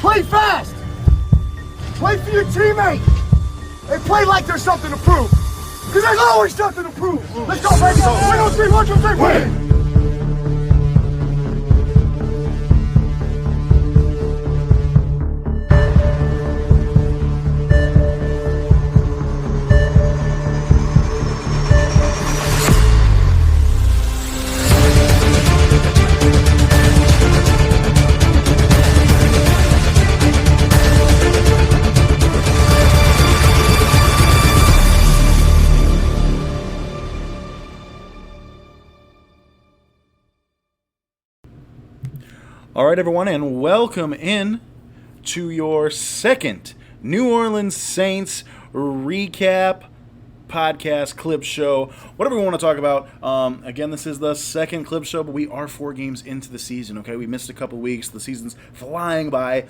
Play fast! Play for your teammate! And play like there's something to prove! Because there's always something to prove! Let's go, baby! 1, 2, 3, 1, 2, 3, win! All right, everyone, and welcome in to your second New Orleans Saints recap podcast clip show, whatever we want to talk about. Again, this is the second clip show, but we are 4 games into the season, okay? We missed a couple weeks. The season's flying by.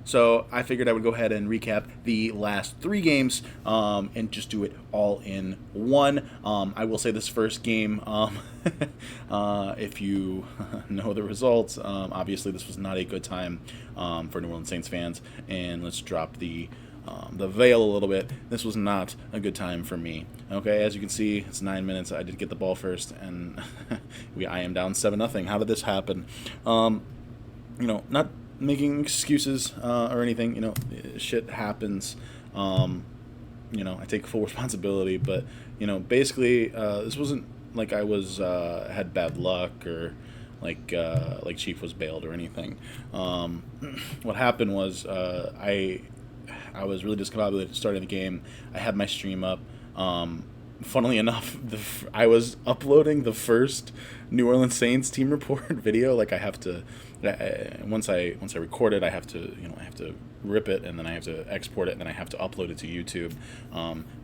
So I figured I would go ahead and recap the last 3 games and just do it all in one. I will say this first game, if you know the results, obviously this was not a good time for New Orleans Saints fans. And let's drop the veil a little bit. This was not a good time for me. Okay, as you can see, it's 9 minutes. I did get the ball first, and I am down 7-0. How did this happen? Not making excuses or anything. Shit happens. I take full responsibility, but basically, this wasn't like I was had bad luck or like Chief was bailed or anything. What happened was I was really discombobulated starting the game. I had my stream up. Funnily enough, I was uploading the first New Orleans Saints team report video. Like I have to, once I record it, I have to rip it, and then I have to export it, and then I have to upload it to YouTube.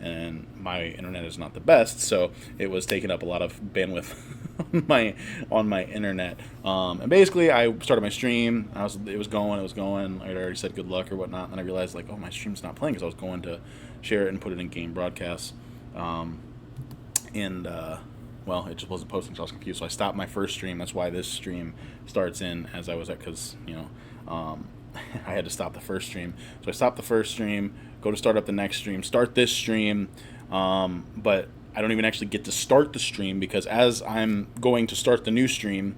And my internet is not the best, so it was taking up a lot of bandwidth on my internet. And basically, I started my stream. It was going. I had already said good luck or whatnot, and I realized my stream's not playing because I was going to share it and put it in game broadcasts. It just wasn't posting, so I was confused. So I stopped my first stream. That's why this stream starts in as I was at, because I had to stop the first stream. So I stopped the first stream, go to start up the next stream, start this stream, but I don't even actually get to start the stream because as I'm going to start the new stream,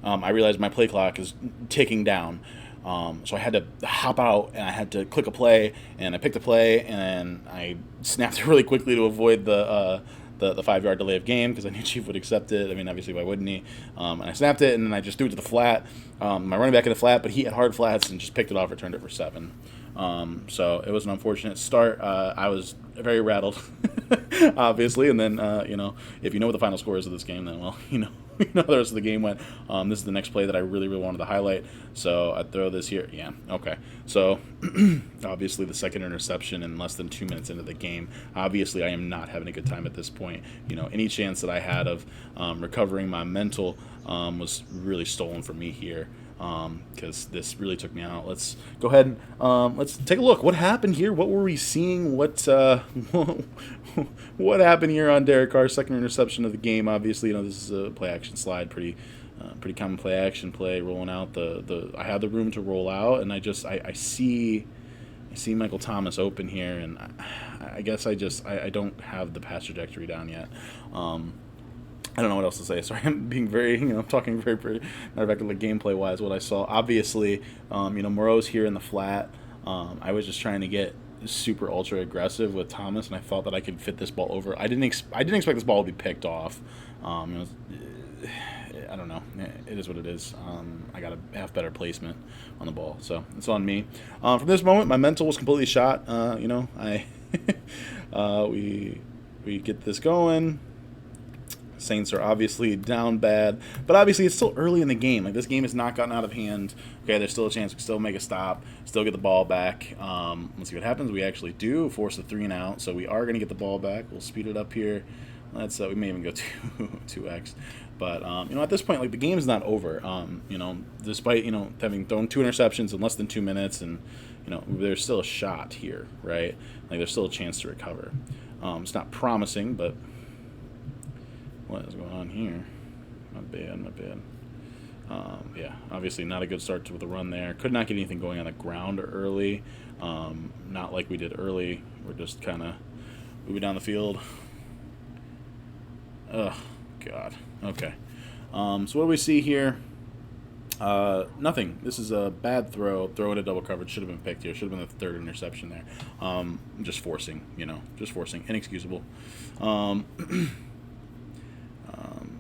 I realized my play clock is ticking down. So I had to hop out and I had to click a play, and I picked a play and I snapped it really quickly to avoid the 5-yard delay of game because I knew Chief would accept it. I mean, obviously, why wouldn't he? And I snapped it, and then I just threw it to the flat. My running back in the flat, but he had hard flats and just picked it off, returned it for 7. So it was an unfortunate start. I was very rattled, obviously. And then, if you know what the final score is of this game, then, the rest of the game went. This is the next play that I really, really wanted to highlight. So I throw this here. Yeah, okay. So obviously the second interception in less than 2 minutes into the game. Obviously I am not having a good time at this point. Any chance that I had of recovering my mental was really stolen from me here. Because this really took me out. Let's go ahead and let's take a look. What happened here? What were we seeing? What happened here on Derek Carr's second interception of the game? Obviously, this is a play action slide, pretty common play action play, rolling out I had the room to roll out, and I see Michael Thomas open here, and I guess I don't have the pass trajectory down yet. I don't know what else to say. Sorry, I'm being very, I'm talking very, matter of fact, like gameplay-wise, what I saw. Obviously, Moreau's here in the flat. I was just trying to get super ultra aggressive with Thomas, and I thought that I could fit this ball over. I didn't expect this ball to be picked off. I don't know. It is what it is. I got to have better placement on the ball, so it's on me. From this moment, my mental was completely shot. We get this going. Saints are obviously down bad, but obviously it's still early in the game. Like, this game has not gotten out of hand. Okay, there's still a chance we can still make a stop, still get the ball back. Let's see what happens. We actually do force a 3 and out, so we are going to get the ball back. We'll speed it up here. Let's we may even go 2x, but at this point, like, the game is not over. Despite having thrown 2 interceptions in less than 2 minutes, and there's still a shot here, right? Like, there's still a chance to recover. It's not promising, but what is going on here? My bad. Yeah, obviously not a good start to the run there. Could not get anything going on the ground early. Not like we did early. We're just kind of moving down the field. Ugh, God. Okay. So what do we see here? Nothing. This is a bad throw. Throw into double coverage. Should have been picked here. Should have been the third interception there. Just forcing, just forcing. Inexcusable.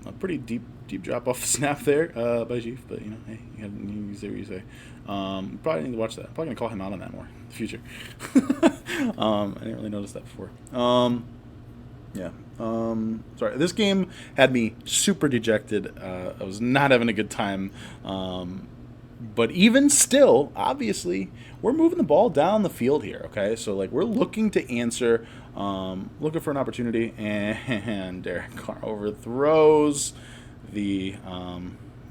A pretty deep drop off the snap there by Chief, but hey, you say what you say. Probably need to watch that. I'm probably gonna call him out on that more in the future. I didn't really notice that before. Yeah. Sorry. This game had me super dejected. I was not having a good time. But even still, obviously, we're moving the ball down the field here. Okay, so we're looking to answer, looking for an opportunity, and Derek Carr overthrows the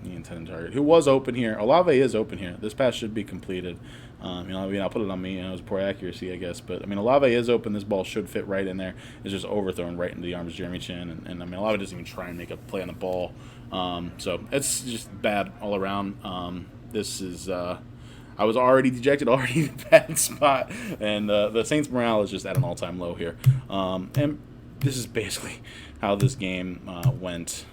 intended target, who was open here. Olave is open here. This pass should be completed. I'll put it on me. It was poor accuracy, I guess. But, Olave is open. This ball should fit right in there. It's just overthrown right into the arms of Jeremy Chin. And Olave doesn't even try and make a play on the ball. So it's just bad all around. This is I was already dejected, already in a bad spot. And the Saints' morale is just at an all-time low here. And this is basically how this game went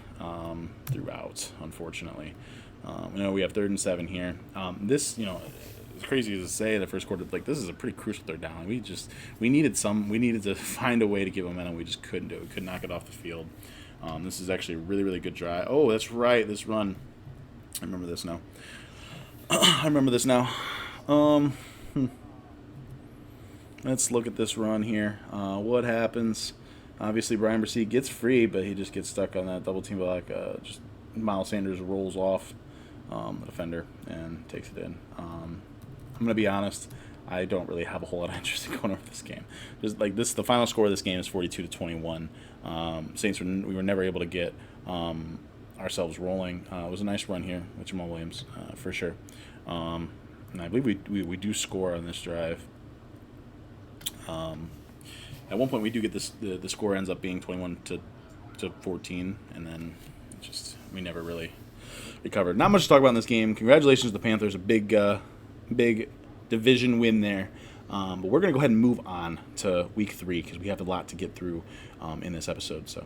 throughout, unfortunately. We have 3rd and 7 here. This, as crazy as to say, the first quarter, this is a pretty crucial 3rd down. We needed to find a way to give momentum. We just couldn't do it. We could not get off the field. This is actually a really, really good drive. Oh, that's right, this run. I remember this now. Let's look at this run here. What happens? Obviously, Brian Bresee gets free, but he just gets stuck on that double team block. Just Miles Sanders rolls off the defender and takes it in. I'm gonna be honest. I don't really have a whole lot of interest in going over this game. Just the final score of this game is 42-21. Saints we were never able to get ourselves rolling. It was a nice run here with Jamal Williams for sure. And I believe we do score on this drive. At one point, we do get this. The score ends up being 21-14, and then we never really recovered. Not much to talk about in this game. Congratulations to the Panthers, a big division win there. But we're gonna go ahead and move on to Week 3 because we have a lot to get through in this episode. So.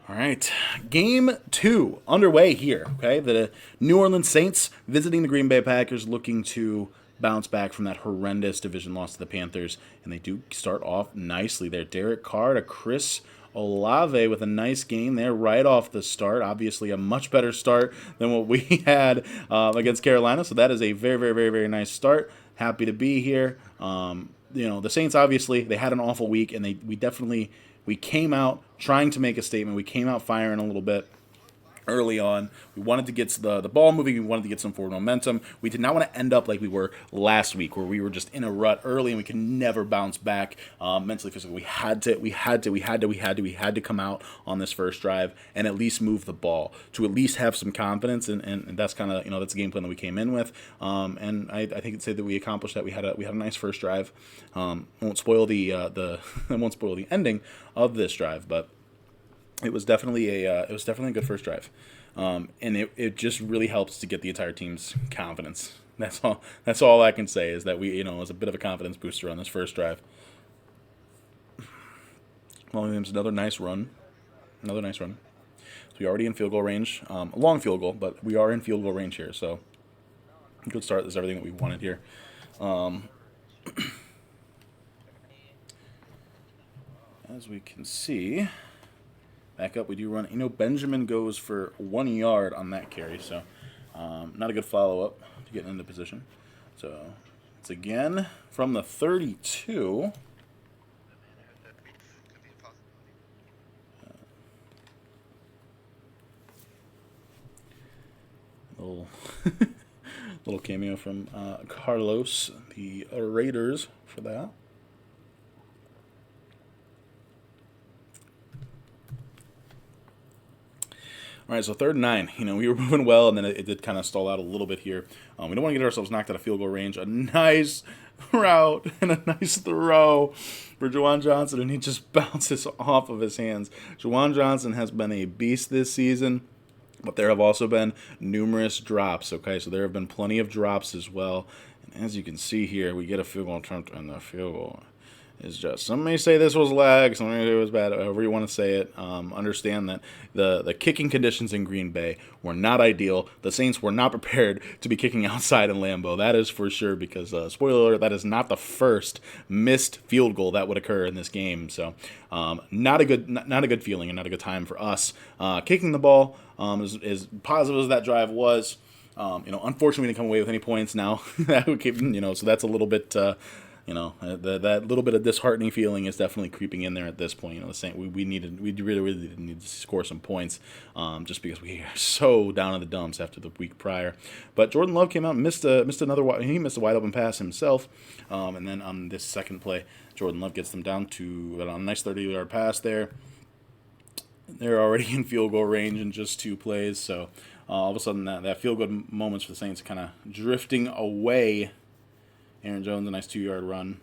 All right, Game 2 underway here, okay? The New Orleans Saints visiting the Green Bay Packers, looking to bounce back from that horrendous division loss to the Panthers, and they do start off nicely there. Derek Carr to Chris Olave with a nice game there right off the start. Obviously, a much better start than what we had against Carolina, so that is a very, very, very, very nice start. Happy to be here. The Saints, obviously, they had an awful week, and we came out trying to make a statement. We came out firing a little bit early on. We wanted to get the ball moving. We wanted to get some forward momentum. We did not want to end up like we were last week, where we were just in a rut early and we could never bounce back mentally, physically. We had to come out on this first drive and at least move the ball to at least have some confidence. And that's kind of that's the game plan that we came in with. And I think it's said that we accomplished that. We had a nice first drive. Won't spoil the won't spoil the ending of this drive, but. It was definitely a good first drive, and it just really helps to get the entire team's confidence. That's all I can say is that it was a bit of a confidence booster on this first drive. Williams, another nice run. So we're already in field goal range, a long field goal, but we are in field goal range here. So good start. This is everything that we wanted here. As we can see. Back up, we do run. Benjamin goes for 1 yard on that carry, so not a good follow-up to get into position. So it's again from the 32. Little cameo from Carlos, the Raiders, for that. All right, so 3rd and 9. We were moving well, and then it did kind of stall out a little bit here. We don't want to get ourselves knocked out of field goal range. A nice route and a nice throw for Juwan Johnson, and he just bounces off of his hands. Juwan Johnson has been a beast this season, but there have also been numerous drops, okay? So there have been plenty of drops as well. And as you can see here, we get a field goal attempt, and the field goal is just, some may say this was lag, some may say it was bad, however you want to say it. Understand that the kicking conditions in Green Bay were not ideal. The Saints were not prepared to be kicking outside in Lambeau. That is for sure, because spoiler alert, that is not the first missed field goal that would occur in this game. So not a good feeling and not a good time for us. Kicking the ball, as positive as that drive was, unfortunately we didn't come away with any points now. That would keep, so that's a little bit. That little bit of disheartening feeling is definitely creeping in there at this point. The Saints, we really need to score some points, just because we are so down in the dumps after the week prior. But Jordan Love came out and missed a wide open pass himself, and then on this second play, Jordan Love gets them down to a nice 30-yard pass there. They're already in field goal range in just 2 plays, so all of a sudden that field goal moments for the Saints kind of drifting away. Aaron Jones, a nice 2-yard run.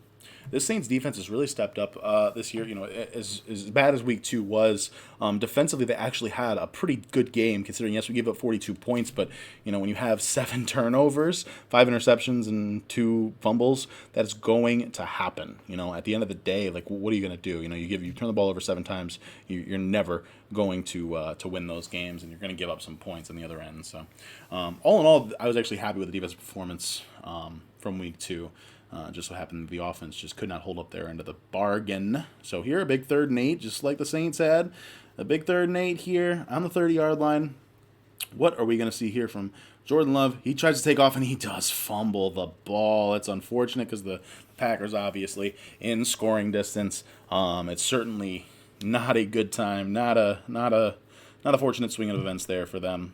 This Saints defense has really stepped up this year. As bad as week 2 was, defensively they actually had a pretty good game, considering, yes, we gave up 42 points, but, when you have 7 turnovers, 5 interceptions, and 2 fumbles, that's going to happen. At the end of the day, like, what are you going to do? You turn the ball over 7 times, you're never going to win those games, and you're going to give up some points on the other end. So, all in all, I was actually happy with the defensive performance from week 2. Just so happened the offense just could not hold up their end of the bargain. So here, a big 3rd and 8, just like the Saints had. A big 3rd and 8 here on the 30-yard line. What are we going to see here from Jordan Love? He tries to take off, and he does fumble the ball. It's unfortunate because the Packers, obviously, in scoring distance. It's certainly not a good time. Not a fortunate swing of events there for them.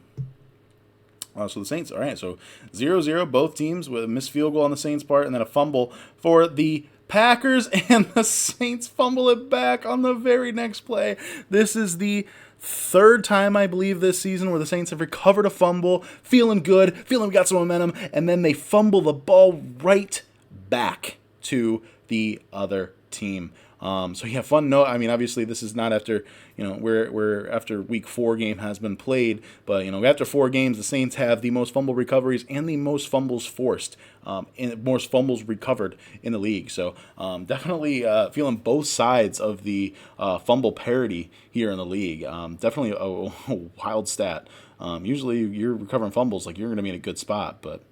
So the Saints, all right, so 0-0, both teams with a missed field goal on the Saints' part, and then a fumble for the Packers, and the Saints fumble it back on the very next play. This is the 3rd time, I believe, this season where the Saints have recovered a fumble, feeling good, feeling we got some momentum, and then they fumble the ball right back to the other team. So yeah, fun note. I mean, obviously this is not after, we're after week 4 game has been played, but after 4 games, the Saints have the most fumble recoveries and the most fumbles forced, and most fumbles recovered in the league. So definitely feeling both sides of the fumble parity here in the league. Definitely a wild stat. Usually you're recovering fumbles, like you're going to be in a good spot, but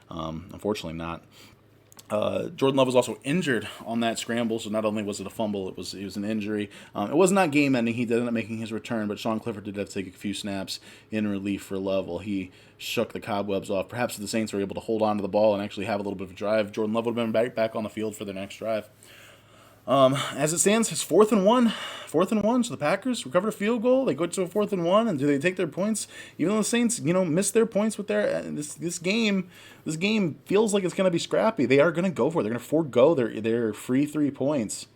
unfortunately not. Jordan Love was also injured on that scramble, so not only was it a fumble, it was an injury. It was not game-ending. He did end up making his return, but Sean Clifford did have to take a few snaps in relief for Love while he shook the cobwebs off. Perhaps if the Saints were able to hold on to the ball and actually have a little bit of a drive, Jordan Love would have been back on the field for the next drive. As it stands, it's 4th and 1. 4th and 1. So the Packers recovered a field goal. They go to a 4th and 1, and do they take their points? Even though the Saints, missed their points with their this game feels like it's going to be scrappy. They are going to go for it. They're going to forego their free 3 points,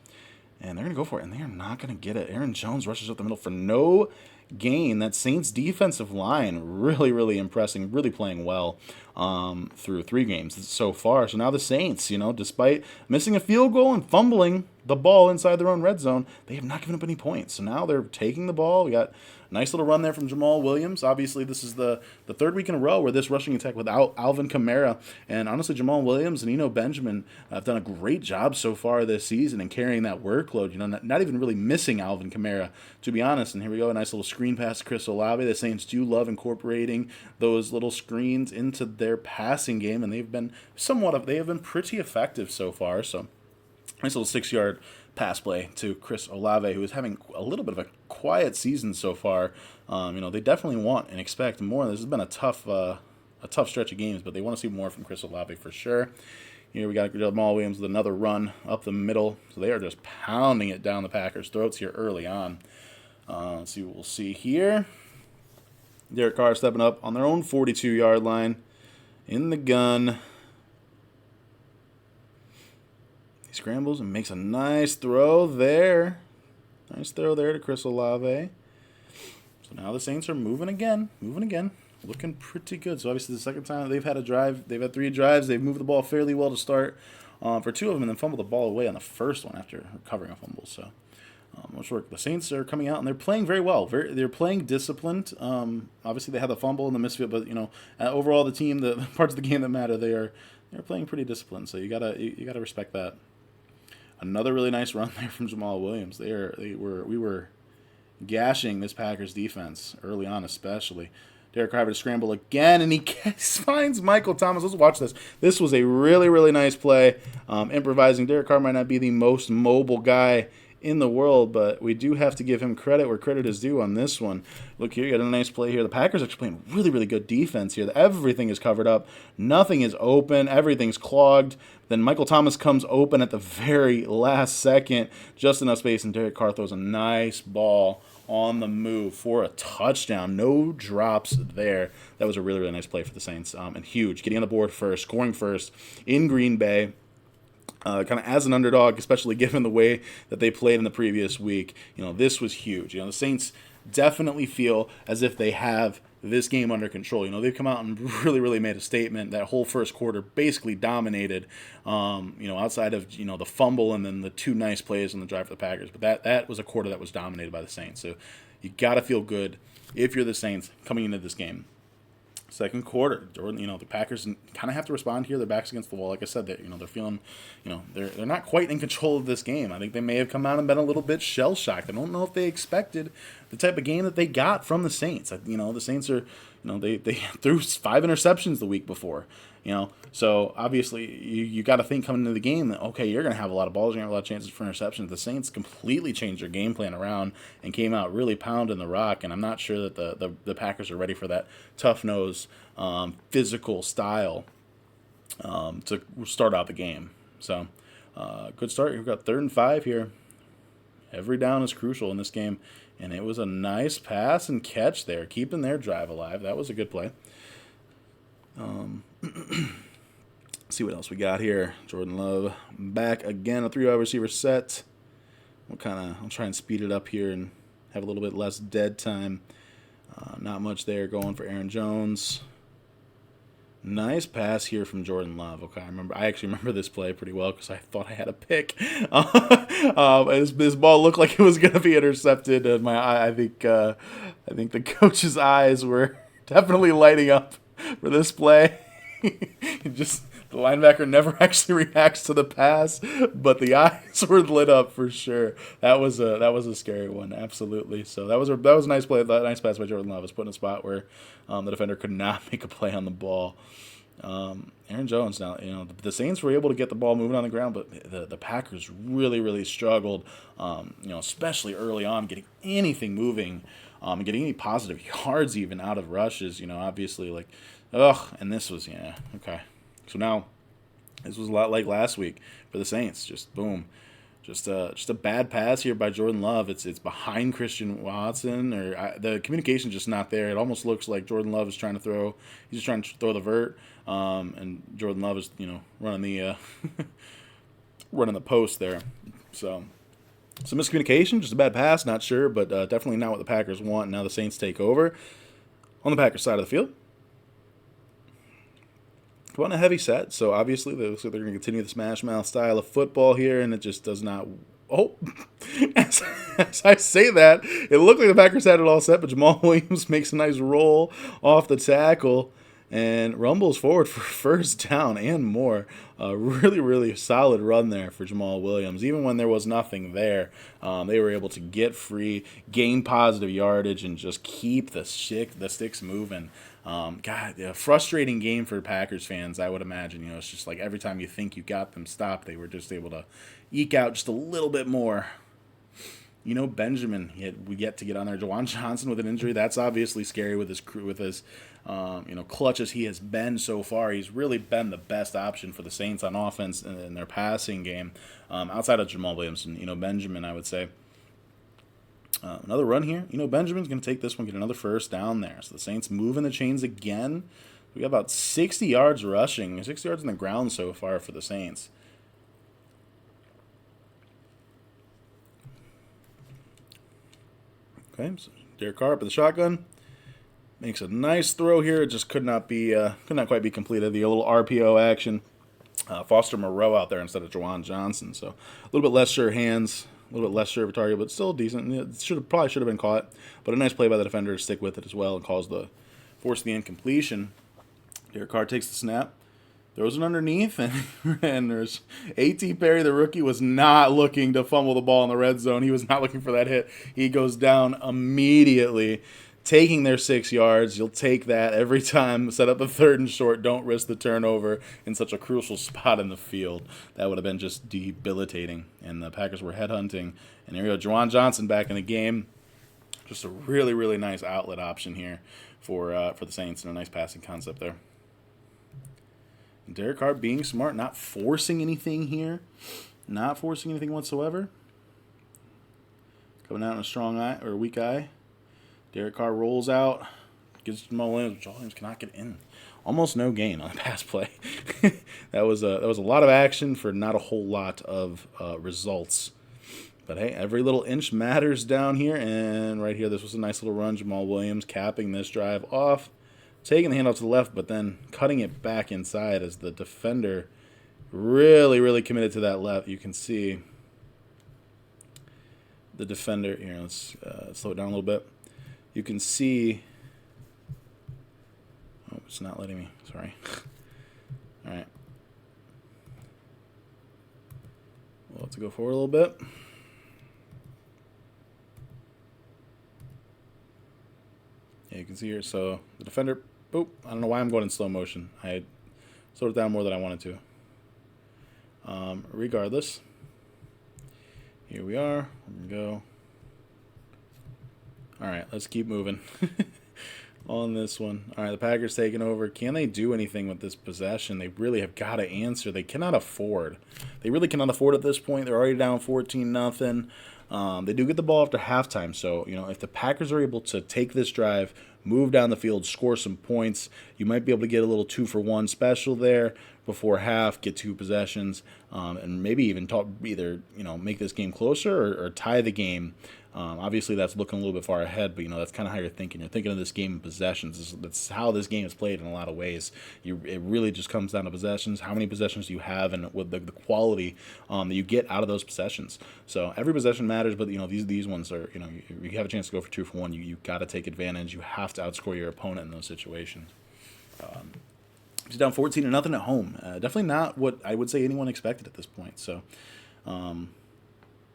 and they're going to go for it. And they are not going to get it. Aaron Jones rushes up the middle for no gain. That Saints defensive line really, really impressing, really playing well through 3 games so far. So now the Saints, despite missing a field goal and fumbling the ball inside their own red zone, they have not given up any points. So now they're taking the ball. We got a nice little run there from Jamal Williams. Obviously, this is the 3rd week in a row where this rushing attack without Alvin Kamara. And honestly, Jamal Williams and Eno Benjamin have done a great job so far this season in carrying that workload. Not even really missing Alvin Kamara, to be honest. And here we go, a nice little screen pass to Chris Olave. The Saints do love incorporating those little screens into their passing game, and they have been pretty effective so far. So nice little 6-yard pass play to Chris Olave, who is having a little bit of a quiet season so far. They definitely want and expect more. This has been a tough stretch of games, but they want to see more from Chris Olave for sure. Here we got Jamal Williams with another run up the middle. So they are just pounding it down the Packers' throats here early on. Let's see what we'll see here. Derek Carr stepping up on their own 42-yard line. in the gun. He scrambles and makes a nice throw there. Nice throw there to Chris Olave. So now the Saints are moving again. Looking pretty good. So obviously the second time they've had a drive. They've had 3 drives. They've moved the ball fairly well to start for 2 of them and then fumbled the ball away on the first one after recovering a fumble. So much work. The Saints are coming out and they're playing very well. They're playing disciplined. Obviously they had the fumble and the misfit, but overall the team, the parts of the game that matter, they're playing pretty disciplined. So you gotta respect that. Another really nice run there from Jamal Williams. We were gashing this Packers defense early on, especially. Derek Carr to scramble again, and he finds Michael Thomas. Let's watch this. This was a really, really nice play. Improvising. Derek Carr might not be the most mobile guy in the world, but we do have to give him credit where credit is due on this one. Look here, you got a nice play here. The Packers are actually playing really, really good defense here. Everything is covered up. Nothing is open. Everything's clogged. Then Michael Thomas comes open at the very last second. Just enough space, and Derek Carr throws a nice ball on the move for a touchdown. No drops there. That was a really, really nice play for the Saints. And huge. Getting on the board first, scoring first in Green Bay. Kind of as an underdog, especially given the way that they played in the previous week. This was huge. The Saints definitely feel as if they have this game under control. They've come out and really, really made a statement. That whole first quarter basically dominated, outside of, the fumble and then the 2 nice plays on the drive for the Packers. But that was a quarter that was dominated by the Saints. So you got to feel good if you're the Saints coming into this game. Second quarter, Jordan, the Packers kind of have to respond here. Their backs against the wall. Like I said, they're feeling, they're not quite in control of this game. I think they may have come out and been a little bit shell-shocked. I don't know if they expected the type of game that they got from the Saints. The Saints are, they threw 5 interceptions the week before. So obviously you got to think coming into the game that, okay, you're going to have a lot of balls, you're going to have a lot of chances for interceptions. The Saints completely changed their game plan around and came out really pounding the rock, and I'm not sure that the Packers are ready for that tough-nosed, physical style to start out the game. So good start. We've got 3rd and 5 here. Every down is crucial in this game, and it was a nice pass and catch there, keeping their drive alive. That was a good play. See what else we got here. Jordan Love back again, a 3 wide receiver set. I'll try and speed it up here and have a little bit less dead time. Not much there going for Aaron Jones. Nice pass here from Jordan Love. Okay, I actually remember this play pretty well because I thought I had a pick. This ball looked like it was going to be intercepted. And I think the coach's eyes were definitely lighting up for this play. The linebacker never actually reacts to the pass, but the eyes were lit up for sure. That was a scary one, absolutely. So that was a nice play. That nice pass by Jordan Love was put in a spot where the defender could not make a play on the ball. Aaron Jones now, the Saints were able to get the ball moving on the ground, but the Packers really, really struggled, especially early on, getting anything moving, and getting any positive yards even out of rushes, obviously and this was, okay. So now, this was a lot like last week for the Saints. Just boom. Just a bad pass here by Jordan Love. It's behind Christian Watson, or the communication's just not there. It almost looks like Jordan Love is trying to throw. He's just trying to throw the vert, and Jordan Love is running the running the post there. So some miscommunication, just a bad pass. Not sure, but definitely not what the Packers want. Now the Saints take over on the Packers side of the field. On a heavy set, so obviously it looks like they're going to continue the smash mouth style of football here, and it just does not. Oh, as I say that, it looked like the Packers had it all set, but Jamal Williams makes a nice roll off the tackle and rumbles forward for first down and more. Really, really solid run there for Jamal Williams. Even when there was nothing there, they were able to get free, gain positive yardage, and just keep the sticks moving. A frustrating game for Packers fans, I would imagine. It's just like every time you think you got them stopped, they were just able to eke out just a little bit more. Benjamin, we get to get on there. Juwan Johnson with an injury, that's obviously scary with his clutch as he has been so far. He's really been the best option for the Saints on offense in their passing game, outside of Jamal Williams and Benjamin, I would say. Another run here. Benjamin's going to take this one, get another first down there. So the Saints moving the chains again. We got about 60 yards rushing, 60 yards on the ground so far for the Saints. Okay, so Derek Carr up with the shotgun. Makes a nice throw here. It just could not quite be completed. The little RPO action. Foster Moreau out there instead of Juwan Johnson. So a little bit less sure hands, a little bit less sure of a target, but still decent. It probably should have been caught, but a nice play by the defender to stick with it as well and force the incompletion. Derek Carr takes the snap, throws it underneath, and there's A.T. Perry, the rookie, was not looking to fumble the ball in the red zone. He was not looking for that hit. He goes down immediately, taking their 6 yards. You'll take that every time. Set up a 3rd and short. Don't risk the turnover in such a crucial spot in the field. That would have been just debilitating. And the Packers were headhunting. And here we go, Juwan Johnson back in the game. Just a really, really nice outlet option here for the Saints, and a nice passing concept there. And Derek Carr being smart, not forcing anything here. Not forcing anything whatsoever. Coming out in a strong eye, or a weak eye. Derek Carr rolls out, gets Jamal Williams. Jamal Williams cannot get in. Almost no gain on the pass play. that was a lot of action for not a whole lot of results. But hey, every little inch matters down here. And right here, this was a nice little run. Jamal Williams capping this drive off, taking the handoff to the left, but then cutting it back inside as the defender really, really committed to that left. You can see the defender here. Let's slow it down a little bit. You can see. Oh, it's not letting me. Sorry. All right. Well, let's go forward a little bit. Yeah, you can see here. So the defender. Boop. I don't know why I'm going in slow motion. I slowed it down more than I wanted to. Regardless, here we are. Here we go. All right, let's keep moving on this one. All right, the Packers taking over. Can they do anything with this possession? They really have got to answer. They cannot afford. They really cannot afford at this point. They're already down 14-0. They do get the ball after halftime. So, if the Packers are able to take this drive, move down the field, score some points, you might be able to get a little 2-for-1 special there before half, get 2 possessions, and maybe even make this game closer or tie the game. Obviously, that's looking a little bit far ahead, but that's kind of how you're thinking. You're thinking of this game in possessions. That's how this game is played in a lot of ways. It really just comes down to possessions. How many possessions do you have, and with the quality that you get out of those possessions. So every possession matters, but these ones are you have a chance to go for 2-for-1. You got to take advantage. You have to outscore your opponent in those situations. He's down 14-0 at home. Definitely not what I would say anyone expected at this point. So.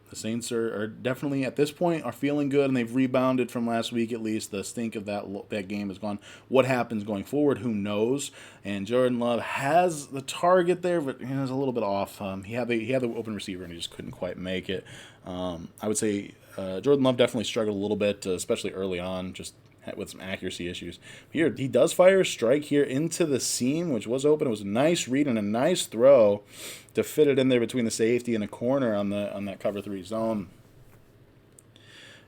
The Saints are definitely, at this point, are feeling good, and they've rebounded from last week at least. The stink of that game is gone. What happens going forward, who knows? And Jordan Love has the target there, but he was a little bit off. He had the open receiver, and he just couldn't quite make it. I would say Jordan Love definitely struggled a little bit, especially early on, just with some accuracy issues. Here, he does fire a strike here into the seam, which was open. It was a nice read and a nice throw to fit it in there between the safety and the corner on that cover 3 zone.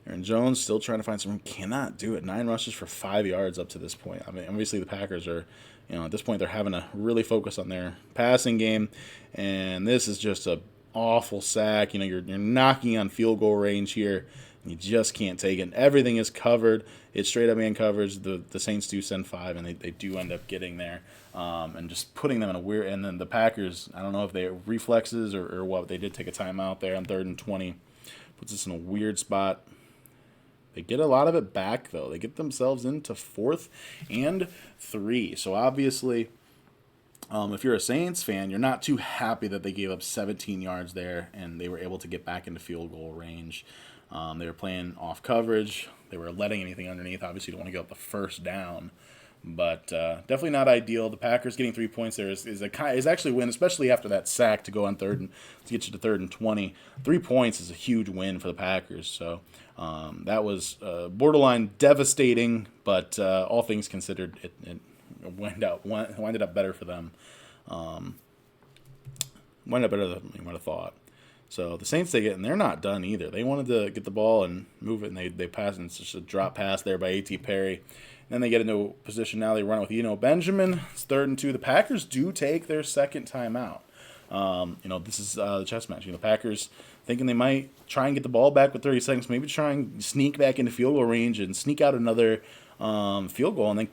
Aaron Jones still trying to find some room. Cannot do it. 9 rushes for 5 yards up to this point. I mean, obviously the Packers are, at this point they're having to really focus on their passing game, and this is just a awful sack. You're knocking on field goal range here. You just can't take it. Everything is covered. It's straight up man coverage. The Saints do send 5, and they do end up getting there, and just putting them in a weird. And then the Packers, I don't know if they reflexes or what. They did take a timeout there on 3rd and 20. Puts us in a weird spot. They get a lot of it back though. They get themselves into 4th and 3. So obviously, if you're a Saints fan, you're not too happy that they gave up 17 yards there, and they were able to get back into field goal range. They were playing off coverage. They were letting anything underneath. Obviously, you don't want to give up the first down, but definitely not ideal. The Packers getting 3 points there is actually a win, especially after that sack to go on to get you to 3rd and 20. 3 points is a huge win for the Packers. So that was borderline devastating, but all things considered, it winded up better for them. Winded up better than you might have thought. So the Saints take it, and they're not done either. They wanted to get the ball and move it, and they pass, and it's just a drop pass there by A.T. Perry. Then they get into a position now. They run with Benjamin. It's 3rd and 2. The Packers do take their second timeout. This is the chess match. Packers thinking they might try and get the ball back with 30 seconds, maybe try and sneak back into field goal range and sneak out another field goal, and then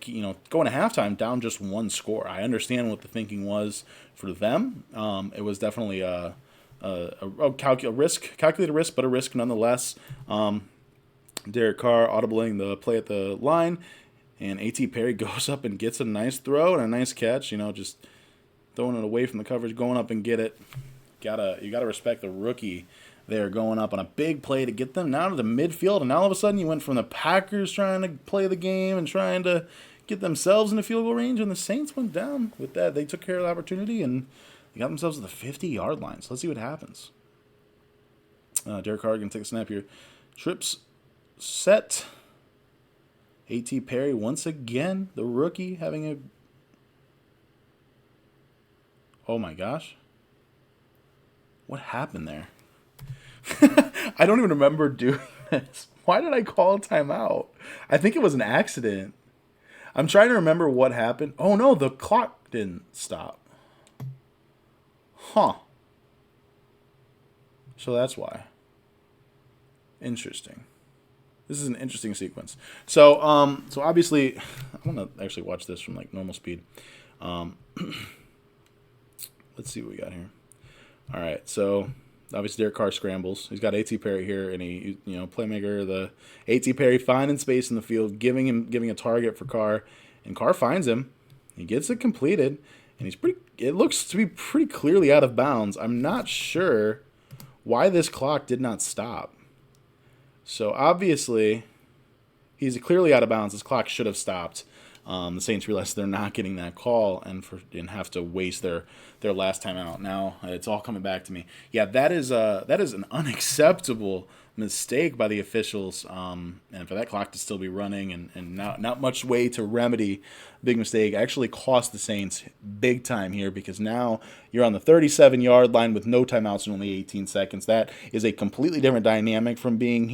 going to halftime down just 1 score. I understand what the thinking was for them. It was definitely a calculated risk, but a risk nonetheless. Derek Carr audibling the play at the line, and A.T. Perry goes up and gets a nice throw and a nice catch. Just throwing it away from the coverage, going up and get it. You gotta respect the rookie there, going up on a big play to get them now to the midfield, and all of a sudden you went from the Packers trying to play the game and trying to get themselves into field goal range, and the Saints went down with that. They took care of the opportunity, and they got themselves to the 50-yard line. So let's see what happens. Derek Carr going to take a snap here. Trips set. A.T. Perry once again, the rookie, having a... Oh my gosh. What happened there? I don't even remember doing this. Why did I call a timeout? I think it was an accident. I'm trying to remember what happened. Oh no, the clock didn't stop. Huh. So that's why. Interesting. This is an interesting sequence. So obviously, I want to actually watch this from like normal speed. Let's see what we got here. All right, so obviously Derek Carr scrambles. He's got A.T. Perry here, and he, playmaker, the A.T. Perry finding space in the field, giving a target for Carr, and Carr finds him. He gets it completed, and it looks to be pretty clearly out of bounds. I'm not sure why this clock did not stop. So obviously, he's clearly out of bounds. This clock should have stopped. The Saints realize they're not getting that call and have to waste their last time out. Now it's all coming back to me. Yeah, that is an unacceptable mistake by the officials, and for that clock to still be running and not much way to remedy big mistake actually cost the Saints big time here, because now you're on the 37-yard line with no timeouts and only 18 seconds. That is a completely different dynamic from being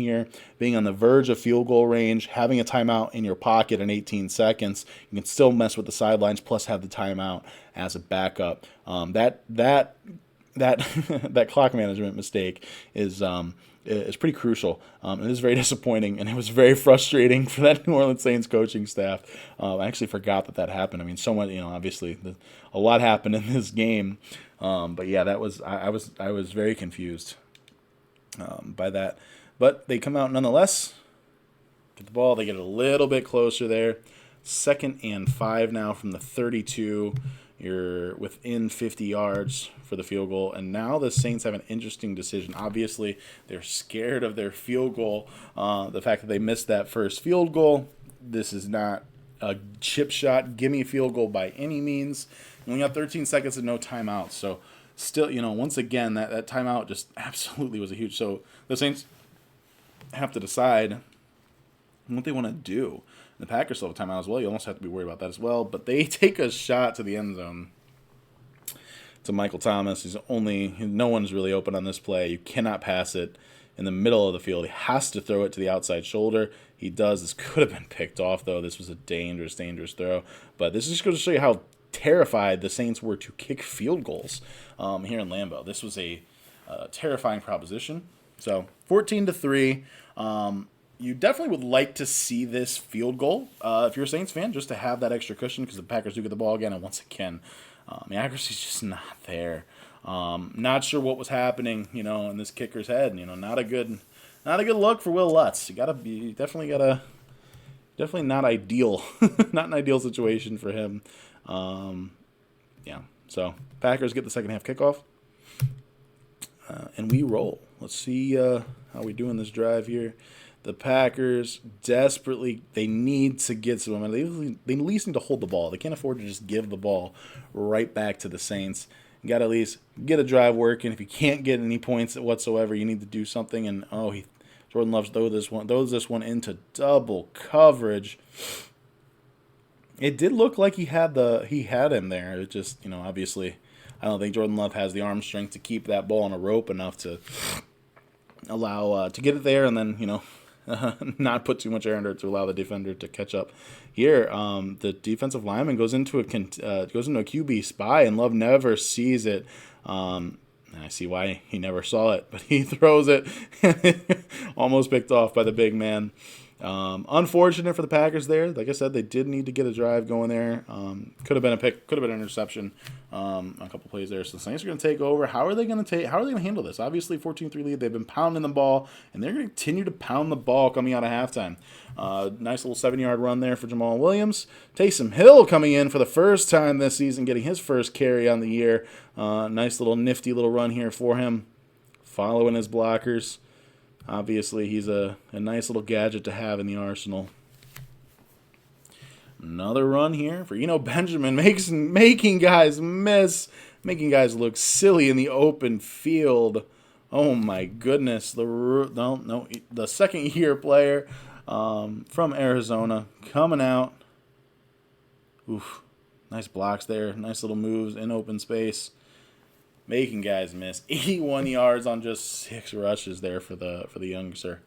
on the verge of field goal range, having a timeout in your pocket in 18 seconds. You can still mess with the sidelines plus have the timeout as a backup. That clock management mistake is pretty crucial. It is very disappointing, and it was very frustrating for that New Orleans Saints coaching staff. I actually forgot that happened. I mean, so much, obviously a lot happened in this game. But yeah, I was very confused by that. But they come out nonetheless. Get the ball. They get a little bit closer there. 2nd and 5 now from the 32. You're within 50 yards for the field goal. And now the Saints have an interesting decision. Obviously, they're scared of their field goal. The fact that they missed that first field goal. This is not a chip shot, gimme field goal by any means. You only got 13 seconds and no timeouts. So still, once again, that timeout just absolutely was a huge. So the Saints have to decide what they want to do. The Packers still have a timeout as well. You almost have to be worried about that as well. But they take a shot to the end zone to Michael Thomas. No one's really open on this play. You cannot pass it in the middle of the field. He has to throw it to the outside shoulder. He does. This could have been picked off, though. This was a dangerous, dangerous throw. But this is just going to show you how terrified the Saints were to kick field goals here in Lambeau. This was a terrifying proposition. So 14-3. You definitely would like to see this field goal if you're a Saints fan, just to have that extra cushion, because the Packers do get the ball again, and once again, the accuracy's just not there. Not sure what was happening, in this kicker's head. Not a good look for Will Lutz. Definitely not ideal, not an ideal situation for him. So Packers get the second half kickoff, and we roll. Let's see how we do in this drive here. The Packers desperately, they need to get some momentum. They at least need to hold the ball. They can't afford to just give the ball right back to the Saints. You got to at least get a drive working. If you can't get any points whatsoever, you need to do something. And Jordan Love throws this one into double coverage. It did look like he had him there. It just, obviously, I don't think Jordan Love has the arm strength to keep that ball on a rope enough to allow to get it there, and then not put too much air under it to allow the defender to catch up. Here, the defensive lineman goes into a QB spy, and Love never sees it. And I see why he never saw it, but he throws it, almost picked off by the big man. Unfortunate for the Packers there. Like I said, they did need to get a drive going there. Could have been a pick, could have been an interception. A couple plays there. So the Saints are going to take over. How are they going to handle this? Obviously, 14-3 lead. They've been pounding the ball, and they're going to continue to pound the ball coming out of halftime. Nice little 7-yard run there for Jamal Williams. Taysom Hill coming in for the first time this season, getting his first carry on the year. Nice little nifty little run here for him, following his blockers. Obviously, he's a nice little gadget to have in the arsenal. Another run here for Benjamin, making guys miss, making guys look silly in the open field. Oh my goodness! The second-year player from Arizona coming out. Oof, nice blocks there, nice little moves in open space. Making guys miss. 81 yards on just 6 rushes there for the youngster.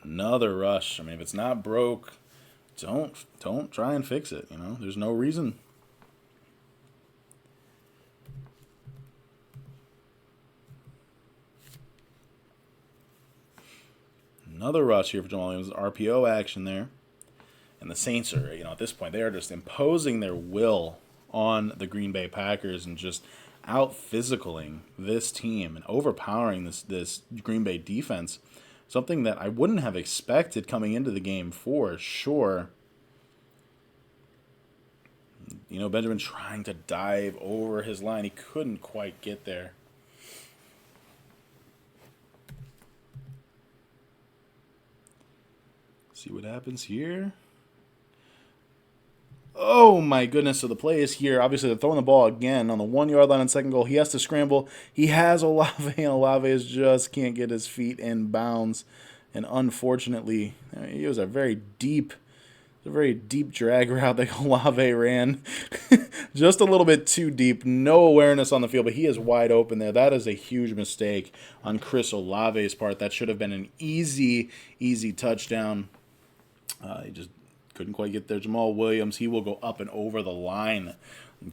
Another rush. I mean, if it's not broke, don't try and fix it. There's no reason. Another rush here for Jamal Williams. RPO action there. And the Saints are, at this point, they are just imposing their will on the Green Bay Packers and just out-physicaling this team and overpowering this Green Bay defense. Something that I wouldn't have expected coming into the game for sure. Benjamin trying to dive over his line. He couldn't quite get there. See what happens here. Oh my goodness. So the play is here. Obviously they're throwing the ball again on the 1-yard line on second goal. He has to scramble. He has Olave, and Olave just can't get his feet in bounds. And unfortunately, it was a very deep drag route that Olave ran. Just a little bit too deep. No awareness on the field, but he is wide open there. That is a huge mistake on Chris Olave's part. That should have been an easy touchdown. He just couldn't quite get there. Jamal Williams, he will go up and over the line.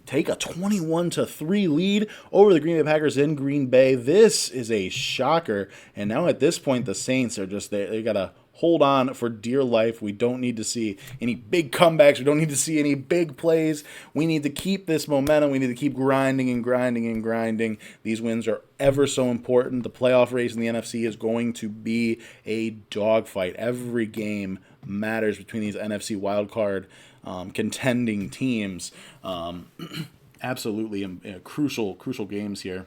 Take a 21-3 lead over the Green Bay Packers in Green Bay. This is a shocker. And now at this point, the Saints are just there. They got to hold on for dear life. We don't need to see any big comebacks. We don't need to see any big plays. We need to keep this momentum. We need to keep grinding and grinding and grinding. These wins are ever so important. The playoff race in the NFC is going to be a dogfight. Every game matters between these NFC wildcard contending teams. Absolutely crucial games here.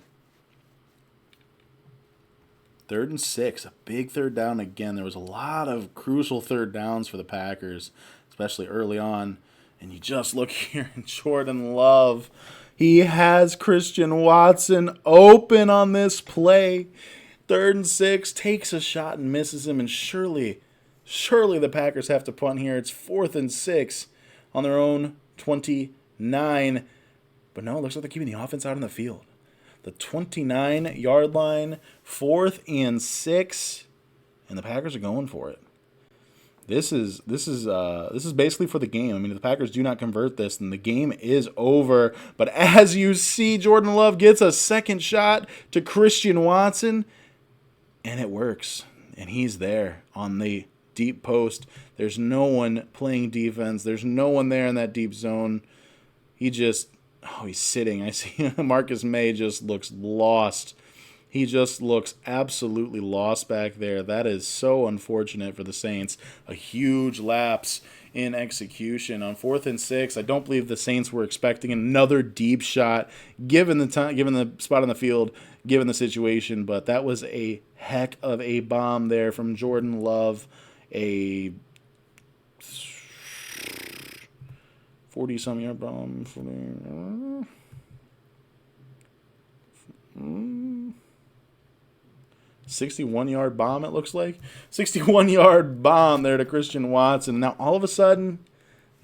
3rd and 6, a big third down again. There was a lot of crucial third downs for the Packers, especially early on. And you just look here in Jordan Love. He has Christian Watson open on this play. 3rd and 6, takes a shot and misses him. And surely the Packers have to punt here. It's 4th and 6 on their own 29. But no, it looks like they're keeping the offense out on the field. The 29-yard line, 4th and 6, and the Packers are going for it. This is basically for the game. I mean, if the Packers do not convert this, then the game is over. But as you see, Jordan Love gets a second shot to Christian Watson, and it works. And he's there on the deep post. There's no one playing defense. There's no one there in that deep zone. He's sitting. I see Marcus May just looks lost. He just looks absolutely lost back there. That is so unfortunate for the Saints. A huge lapse in execution on 4th and 6. I don't believe the Saints were expecting another deep shot, given the time, given the spot on the field, given the situation. But that was a heck of a bomb there from Jordan Love. A 40-some yard bomb. 61-yard bomb, it looks like. 61-yard bomb there to Christian Watson. Now, all of a sudden,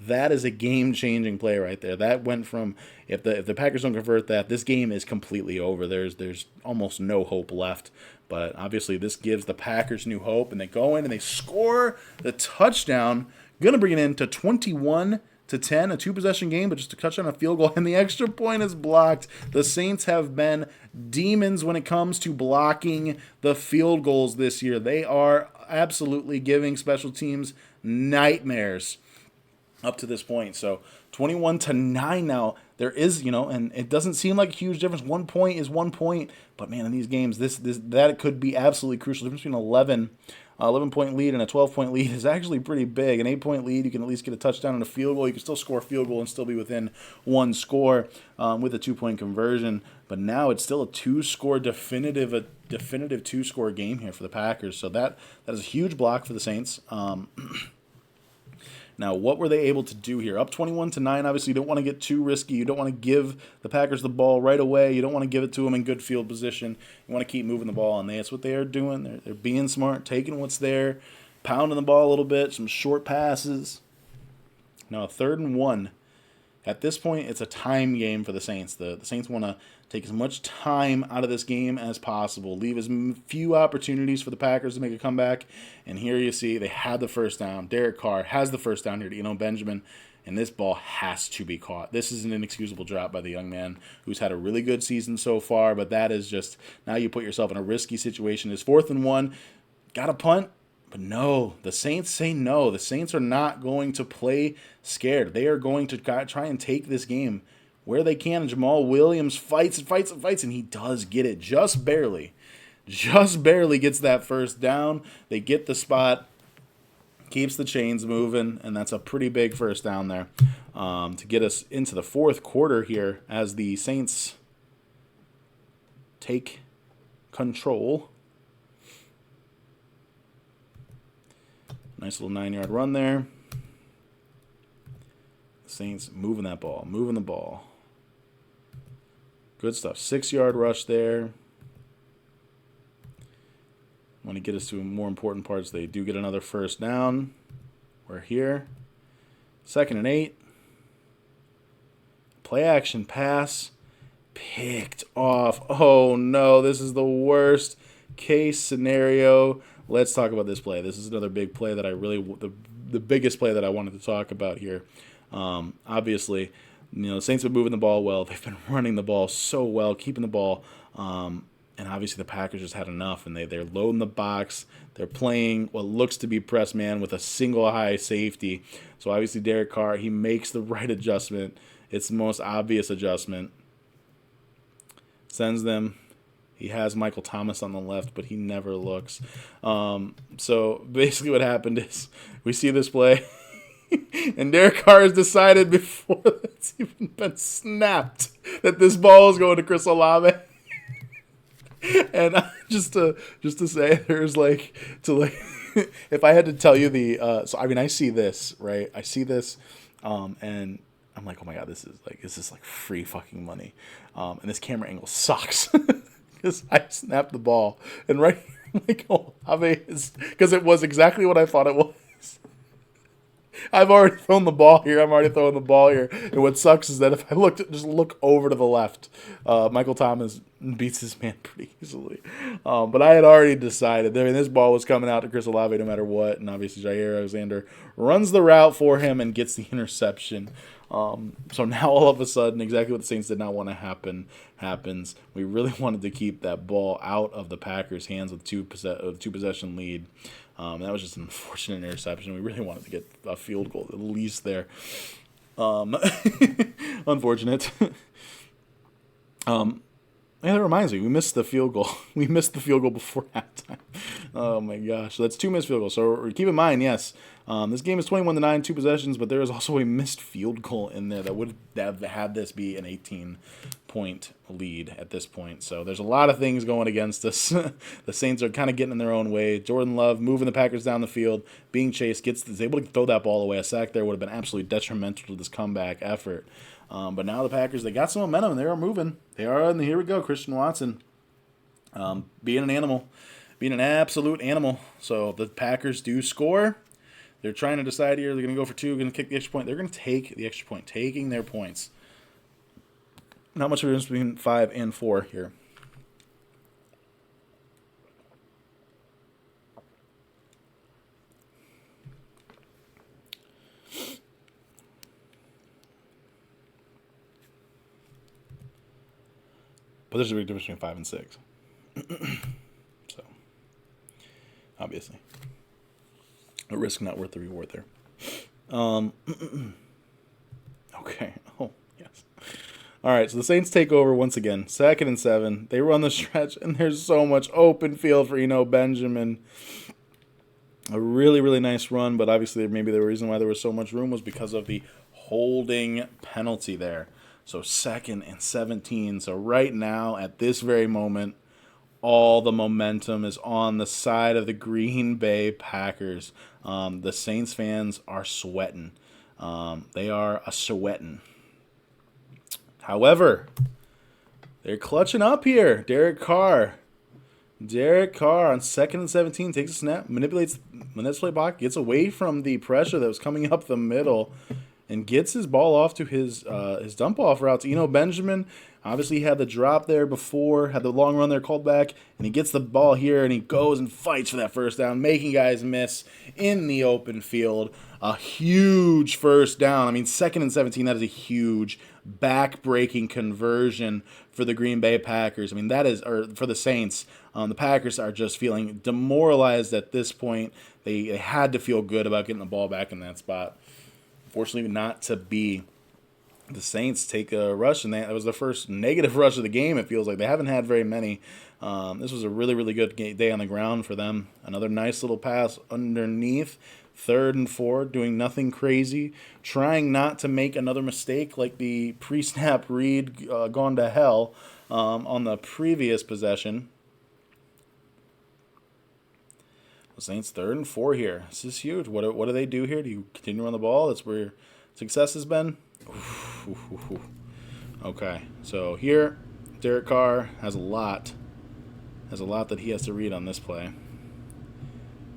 That is a game-changing play right there. That went from, if the Packers don't convert that, this game is completely over. There's almost no hope left. But obviously this gives the Packers new hope, and they go in and they score the touchdown. Going to bring it in to 21-10, a two-possession game, but just a touchdown, a field goal, and the extra point is blocked. The Saints have been demons when it comes to blocking the field goals this year. They are absolutely giving special teams nightmares up to this point. So 21-9 now. There is, and it doesn't seem like a huge difference. 1 point is 1 point, but man, in these games, that could be absolutely crucial. The difference between 11-point lead and a 12-point lead is actually pretty big. An 8-point lead, you can at least get a touchdown and a field goal. You can still score a field goal and still be within one score with a 2-point conversion. But now it's still a definitive 2-score game here for the Packers. So that is a huge block for the Saints. Now, what were they able to do here? Up 21-9, obviously you don't want to get too risky. You don't want to give the Packers the ball right away. You don't want to give it to them in good field position. You want to keep moving the ball, and that's what they are doing. They're being smart, taking what's there, pounding the ball a little bit, some short passes. Now, 3rd and 1. At this point, it's a time game for the Saints. The Saints want to take as much time out of this game as possible, leave as few opportunities for the Packers to make a comeback. And here you see they had the first down. Derek Carr has the first down here to Eno Benjamin, and this ball has to be caught. This is an inexcusable drop by the young man who's had a really good season so far, but that is just, now you put yourself in a risky situation. It's 4th and 1, got a punt. But no, the Saints say no. The Saints are not going to play scared. They are going to try and take this game where they can. And Jamal Williams fights, and he does get it just barely. Just barely gets that first down. They get the spot, keeps the chains moving, and that's a pretty big first down there to get us into the 4th quarter here as the Saints take control. Nice little 9-yard run there. Saints moving that ball, moving the ball. Good stuff. 6-yard rush there. Want to get us to more important parts. They do get another first down. We're here. 2nd and 8. Play action pass. Picked off. Oh no, this is the worst case scenario. Let's talk about this play. This is another big play that the biggest play that I wanted to talk about here. Obviously, the Saints have been moving the ball well. They've been running the ball so well, keeping the ball. And obviously the Packers just had enough, and they're loading the box. They're playing what looks to be press man with a single high safety. So obviously Derek Carr, he makes the right adjustment. It's the most obvious adjustment. Sends them. He has Michael Thomas on the left, but he never looks. So basically what happened is we see this play, and Derek Carr has decided before it's even been snapped that this ball is going to Chris Olave. And just to say, there's if I had to tell you I see this, right? I see this, and I'm like, oh my God, this is like free fucking money. And this camera angle sucks. Because I snapped the ball, and right here, because it was exactly what I thought it was. I've already thrown the ball here. I'm already throwing the ball here. And what sucks is that if I look over to the left, Michael Thomas beats his man pretty easily. But I had already decided. This ball was coming out to Chris Olave no matter what. And obviously Jair Alexander runs the route for him and gets the interception. So now all of a sudden, exactly what the Saints did not want to happens. We really wanted to keep that ball out of the Packers' hands with two possession lead. That was just an unfortunate interception. We really wanted to get a field goal at least there. Unfortunate. Yeah, that reminds me. We missed the field goal. We missed the field goal before halftime. Oh, my gosh. So that's 2 missed field goals. So keep in mind, yes, this game is 21-9, 2 possessions, but there is also a missed field goal in there that would have had this be an 18-point lead at this point. So there's a lot of things going against us. The Saints are kind of getting in their own way. Jordan Love moving the Packers down the field, being chased, is able to throw that ball away. A sack there would have been absolutely detrimental to this comeback effort. But now the Packers, they got some momentum, and they are moving. They are, and here we go, Christian Watson being an animal, being an absolute animal. So the Packers do score. They're trying to decide here. They're going to go for two, going to kick the extra point. They're going to take the extra point, taking their points. Not much of a difference between 5 and 4 here. But there's a big difference between 5 and 6. So, obviously. A risk not worth the reward there. Okay. Oh, yes. All right, so the Saints take over once again. 2nd and 7. They run the stretch, and there's so much open field for Eno Benjamin. A really, really nice run, but obviously maybe the reason why there was so much room was because of the holding penalty there. So 2nd and 17. So right now, at this very moment, all the momentum is on the side of the Green Bay Packers. The Saints fans are sweating. They are a sweating. However, they're clutching up here. Derek Carr on 2nd and 17 takes a snap, manipulates play block, gets away from the pressure that was coming up the middle, and gets his ball off to his dump-off route to Eno Benjamin. Obviously, he had the drop there before, had the long run there called back, and he gets the ball here, and he goes and fights for that first down, making guys miss in the open field. A huge first down. I mean, 2nd and 17, that is a huge back-breaking conversion for the Green Bay Packers. I mean, that is, or for the Saints. The Packers are just feeling demoralized at this point. They had to feel good about getting the ball back in that spot. Fortunately, not to be. The Saints take a rush, and that was the first negative rush of the game, it feels like. They haven't had very many. This was a really, really good day on the ground for them. Another nice little pass underneath. 3rd and 4, doing nothing crazy. Trying not to make another mistake like the pre-snap read gone to hell on the previous possession. The Saints 3rd and 4 here. This is huge. What do they do here? Do you continue on the ball? That's where success has been. Okay, so here, Derek Carr has a lot that he has to read on this play.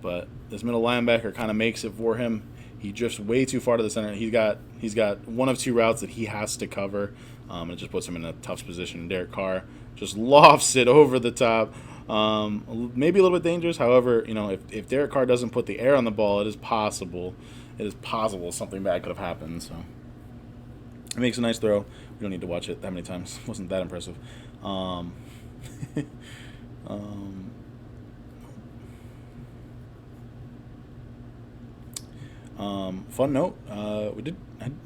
But this middle linebacker kind of makes it for him. He drifts way too far to the center. He's got one of two routes that he has to cover. It just puts him in a tough position. Derek Carr just lofts it over the top. Maybe a little bit dangerous. However, if Derek Carr doesn't put the air on the ball, it is possible something bad could have happened. So it makes a nice throw. We don't need to watch it that many times. It wasn't that impressive. Fun note, I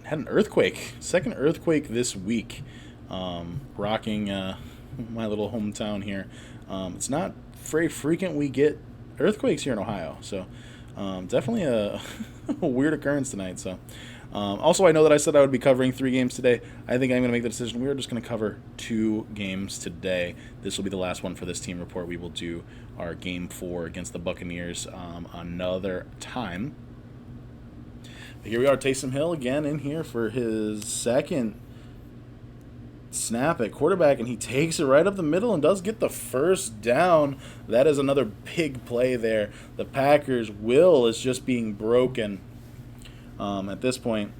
had an earthquake, second earthquake this week, rocking my little hometown here. It's not very frequent we get earthquakes here in Ohio, so definitely a weird occurrence tonight. So also, I know that I said I would be covering 3 games today. I think I'm going to make the decision. We are just going to cover 2 games today. This will be the last one for this team report. We will do our game 4 against the Buccaneers another time. But here we are, Taysom Hill again in here for his second snap at quarterback, and he takes it right up the middle and does get the first down. That is another big play there. The Packers' will is just being broken at this point.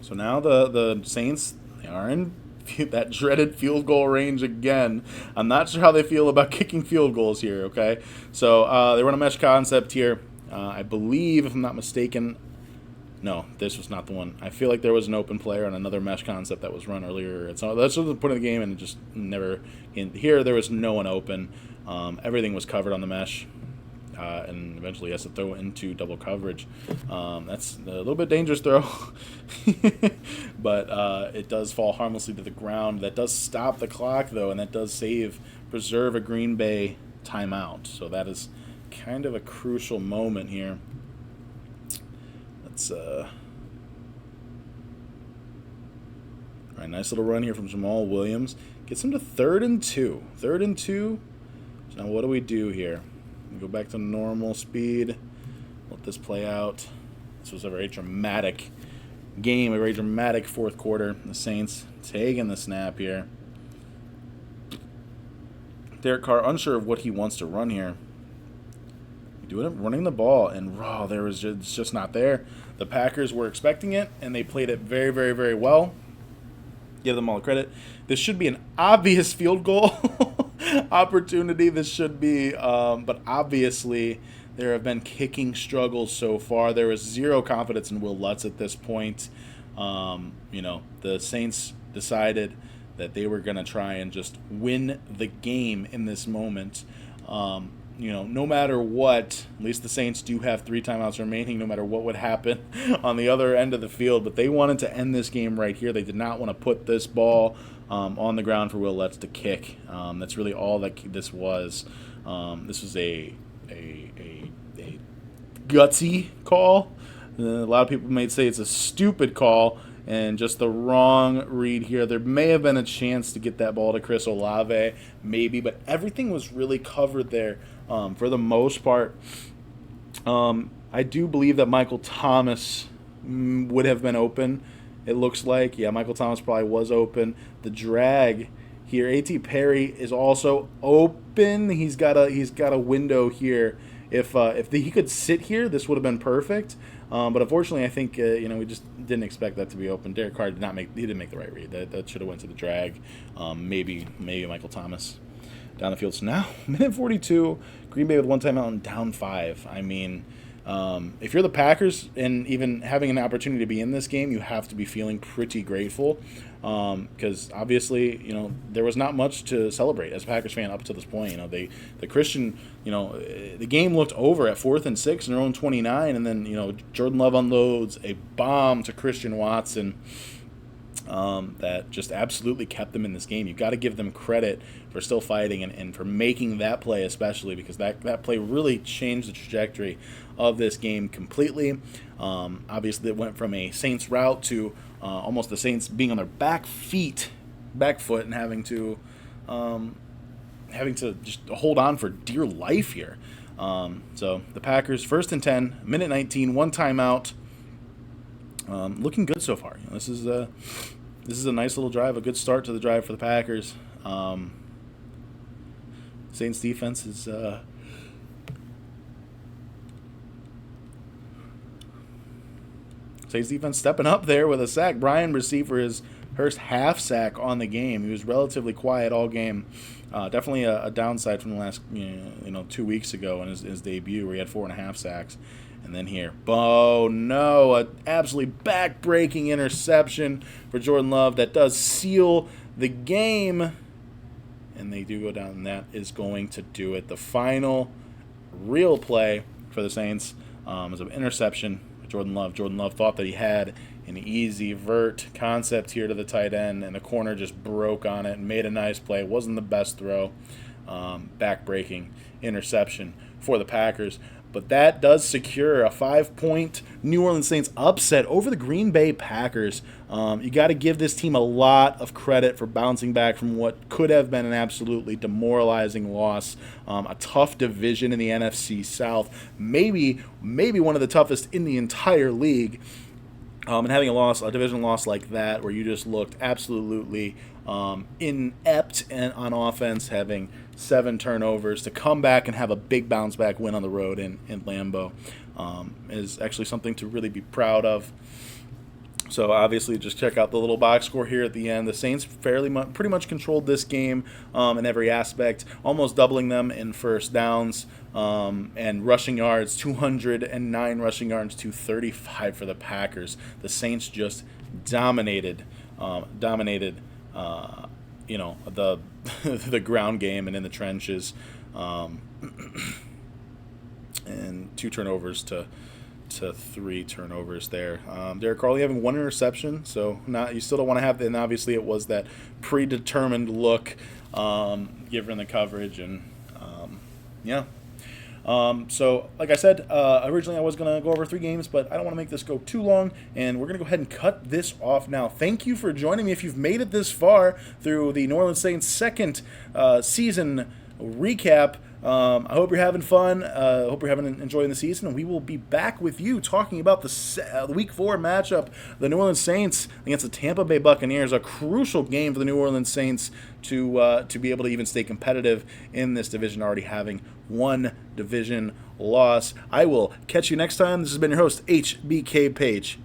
So now the Saints, they are in that dreaded field goal range again. I'm not sure how they feel about kicking field goals here, okay? So they run a mesh concept here. I believe, if I'm not mistaken, no, this was not the one. I feel like there was an open player on another mesh concept that was run earlier. So that's the point of the game, and it just never. Here, there was no one open. Everything was covered on the mesh, and eventually has to throw into double coverage. That's a little bit dangerous throw, but it does fall harmlessly to the ground. That does stop the clock, though, and that does preserve a Green Bay timeout. So that is kind of a crucial moment here. All right, nice little run here from Jamal Williams. Gets him to 3rd and 2. 3rd and 2. So now what do we do here? We go back to normal speed. Let this play out. This was a very dramatic game, a very dramatic fourth quarter. The Saints taking the snap here. Derek Carr unsure of what he wants to run here. running the ball, and it's just not there. The Packers were expecting it, and they played it very, very, very well. Give them all the credit. This should be an obvious field goal opportunity. This should be, but obviously there have been kicking struggles so far. There is zero confidence in Will Lutz at this point. The Saints decided that they were going to try and just win the game in this moment. No matter what, at least the Saints do have 3 timeouts remaining, no matter what would happen on the other end of the field. But they wanted to end this game right here. They did not want to put this ball on the ground for Will Lutz to kick. That's really all that this was. This was a gutsy call. A lot of people may say it's a stupid call and just the wrong read here. There may have been a chance to get that ball to Chris Olave, maybe, but everything was really covered there for the most part. I do believe that Michael Thomas would have been open. It looks like, yeah, Michael Thomas probably was open. The drag here, A.T. Perry is also open. He's got a window here. If he could sit here, this would have been perfect. But unfortunately, I think we just didn't expect that to be open. Derek Carr didn't make the right read. That should have went to the drag. Maybe Michael Thomas down the field. So now, minute 42, Green Bay with 1 timeout and down 5. I mean, if you're the Packers and even having an opportunity to be in this game, you have to be feeling pretty grateful because obviously, there was not much to celebrate as a Packers fan up to this point. The game looked over at 4th and 6 in their own 29, and then, Jordan Love unloads a bomb to Christian Watson that just absolutely kept them in this game. You've got to give them credit for still fighting and for making that play, especially because that play really changed the trajectory of this game completely. Obviously, it went from a Saints route to almost the Saints being on their back foot, and having to just hold on for dear life here. So the Packers, 1st and 10, minute 19, 1 timeout. Looking good so far. This is a nice little drive, a good start to the drive for the Packers. Saints defense is stepping up there with a sack. Brian received for his first half sack on the game. He was relatively quiet all game. Definitely a downside from the last 2 weeks ago in his debut, where he had 4.5 sacks. And then here, an absolutely back-breaking interception for Jordan Love that does seal the game. And they do go down, and that is going to do it. The final real play for the Saints is an interception for Jordan Love. Jordan Love thought that he had an easy vert concept here to the tight end, and the corner just broke on it and made a nice play. It wasn't the best throw. Back-breaking interception for the Packers. But that does secure a 5-point New Orleans Saints upset over the Green Bay Packers. You got to give this team a lot of credit for bouncing back from what could have been an absolutely demoralizing loss. A tough division in the NFC South, maybe one of the toughest in the entire league. And having a division loss like that, where you just looked absolutely inept and on offense, having 7 turnovers, to come back and have a big bounce back win on the road in Lambeau is actually something to really be proud of. So obviously, just check out the little box score here at the end. The Saints pretty much controlled this game in every aspect, almost doubling them in first downs and rushing yards. 209 rushing yards to 35 for the Packers. The Saints just dominated the ground game and in the trenches, and 2 turnovers to 3 turnovers there. Derek Carr having 1 interception, so you still don't want to have. And obviously, it was that predetermined look given the coverage, and so like I said, originally I was going to go over 3 games, but I don't want to make this go too long, and we're going to go ahead and cut this off now. Thank you for joining me. If you've made it this far through the New Orleans Saints second season recap, I hope you're having fun. I hope you're enjoying the season. We will be back with you talking about the Week 4 matchup, the New Orleans Saints against the Tampa Bay Buccaneers. A crucial game for the New Orleans Saints to be able to even stay competitive in this division, already having one division loss. I will catch you next time. This has been your host, HBK Page.